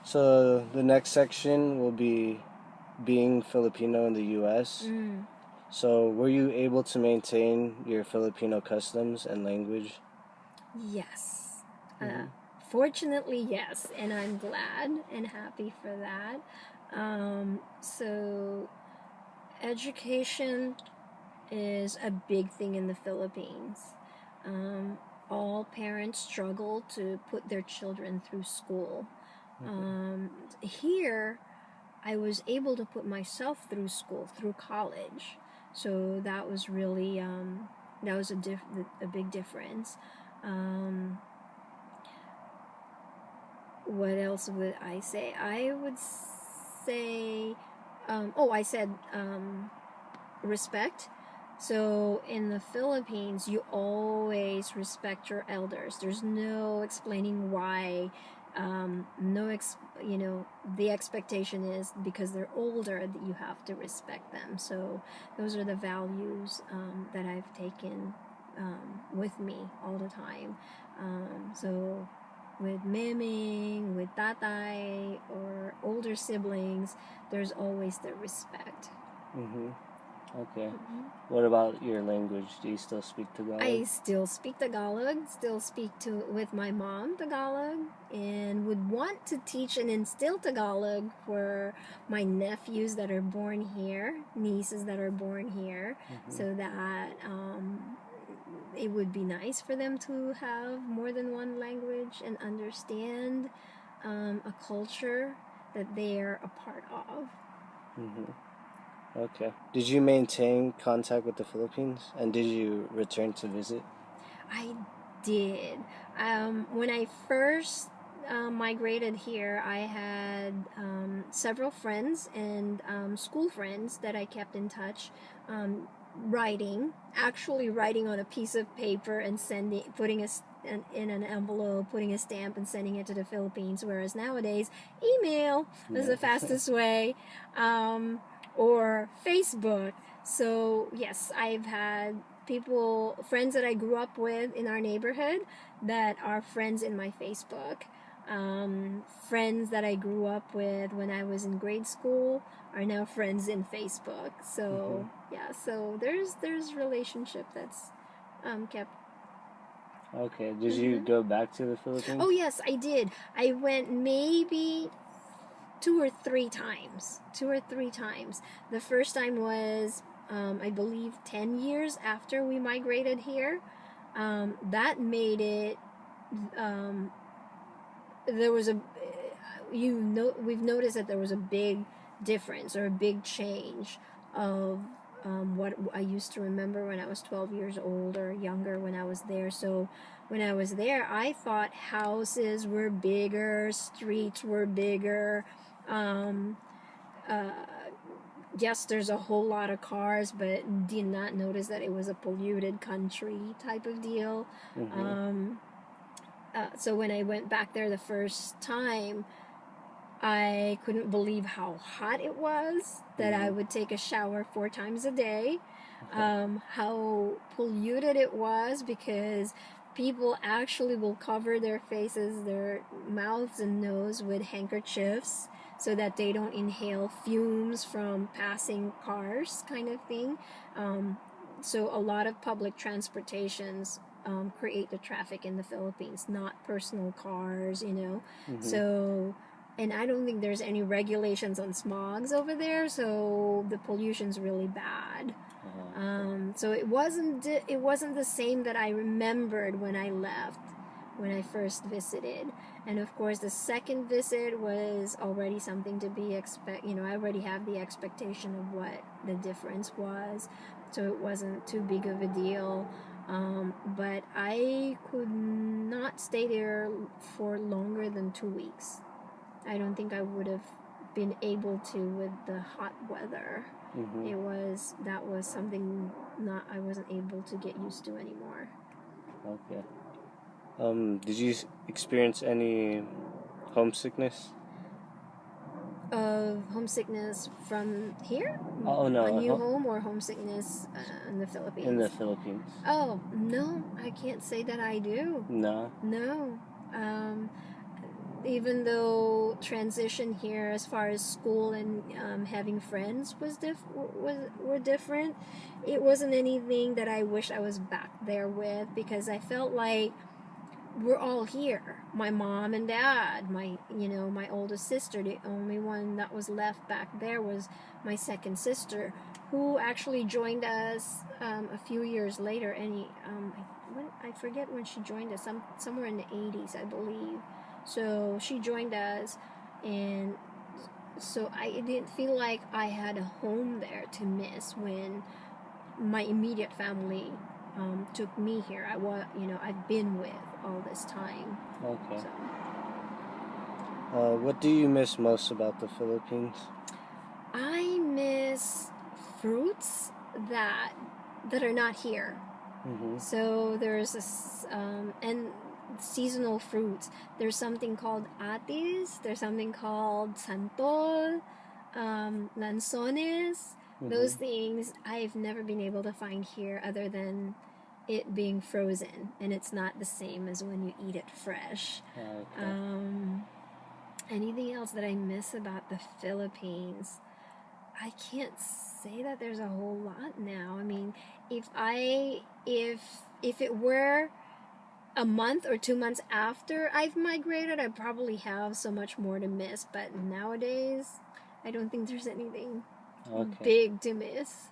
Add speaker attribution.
Speaker 1: So the next section will be being Filipino in the U.S.
Speaker 2: Mm,
Speaker 1: So were you able to maintain your Filipino customs and language?
Speaker 2: yes.
Speaker 1: Mm-hmm.
Speaker 2: Fortunately, yes, and I'm glad and happy for that. So, education is a big thing in the Philippines. Um, all parents struggle to put their children through school. Here, I was able to put myself through school, through college. So that was really that was a big difference. Um, what else would I say? I would say, I said respect. So in the Philippines, you always respect your elders. There's no explaining why. No, the expectation is because they're older that you have to respect them. So those are the values that I've taken with me all the time. So with miming, with tatay, or older siblings, there's always the respect.
Speaker 1: Mm-hmm. Okay.
Speaker 2: Mhm.
Speaker 1: What about your language? Do you still speak Tagalog?
Speaker 2: I still speak Tagalog, still speak to with my mom Tagalog, and would want to teach and instill Tagalog for my nephews that are born here, nieces that are born here,
Speaker 1: Mm-hmm.
Speaker 2: so that it would be nice for them to have more than one language and understand a culture that they are a part of.
Speaker 1: Mm-hmm. Okay. Did you maintain contact with the Philippines? And did you return to visit?
Speaker 2: I did. When I first migrated here, I had several friends and school friends that I kept in touch. Actually writing on a piece of paper and putting in an envelope, putting a stamp and sending it to the Philippines. Whereas nowadays, email is
Speaker 1: Yeah.
Speaker 2: the fastest way, um, or Facebook. So yes, I've had friends that I grew up with in our neighborhood that are friends in my Facebook. Friends that I grew up with when I was in grade school are now friends in Facebook.
Speaker 1: Mm-hmm.
Speaker 2: So yeah, so there's relationship that's kept.
Speaker 1: Okay. Did you
Speaker 2: Mm-hmm.
Speaker 1: go back to the Philippines?
Speaker 2: Oh yes, I did. I went maybe 2 or 3 times. 2 or 3 times. The first time was, I believe, 10 years after we migrated here. That made it. Um, there was a. We've noticed that there was a big difference or a big change of what I used to remember when I was 12 years old or younger when I was there. So when I was there, I thought houses were bigger, streets were bigger. Um, uh, yes, there's a whole lot of cars, but did not notice that it was a polluted country type of deal.
Speaker 1: Mm-hmm.
Speaker 2: Um, so when I went back there the first time, I couldn't believe how hot it was, that I
Speaker 1: Mm-hmm.
Speaker 2: would take a shower 4 times a day, how polluted it was because people actually will cover their faces, their mouths and nose with handkerchiefs so that they don't inhale fumes from passing cars, kind of thing. Um, so a lot of public transportations create the traffic in the Philippines, not personal cars.
Speaker 1: Mm-hmm.
Speaker 2: So, and I don't think there's any regulations on smogs over there, so the pollution's really bad.
Speaker 1: Okay.
Speaker 2: So it wasn't the same that I remembered when I left, when I first visited. And of course, the second visit was already something to be expect. I already have the expectation of what the difference was, so it wasn't too big of a deal. But I could not stay there for longer than 2 weeks. I don't think I would have been able to with the hot weather.
Speaker 1: Mm-hmm.
Speaker 2: That was something not I wasn't able to get used to anymore.
Speaker 1: Okay. Did you experience any homesickness?
Speaker 2: Of homesickness from here,
Speaker 1: Oh
Speaker 2: a
Speaker 1: no,
Speaker 2: new home, or homesickness in the
Speaker 1: in the
Speaker 2: Philippines.
Speaker 1: Philippines.
Speaker 2: Oh no, I can't say that I do.
Speaker 1: No.
Speaker 2: No. Um, even though transition here as far as school and having friends were different, it wasn't anything that I wish I was back there with, because I felt like we're all here. My mom and dad, my oldest sister. The only one that was left back there was my second sister, who actually joined us a few years later. I forget when she joined us. Somewhere in the 80s, I believe. So she joined us, and so I didn't feel like I had a home there to miss when my immediate family took me here. I've been with all this time.
Speaker 1: Okay.
Speaker 2: So.
Speaker 1: What do you miss most about the Philippines?
Speaker 2: I miss fruits that are not here.
Speaker 1: Mm-hmm.
Speaker 2: So there's and seasonal fruits. There's something called atis. There's something called santol, lanzones.
Speaker 1: Mm-hmm.
Speaker 2: Those things I've never been able to find here, other than it being frozen, and it's not the same as when you eat it fresh.
Speaker 1: Okay.
Speaker 2: Anything else that I miss about the Philippines? I can't say that there's a whole lot now. I mean, if it were a month or 2 months after I've migrated, I probably have so much more to miss. But nowadays, I don't think there's anything big to miss.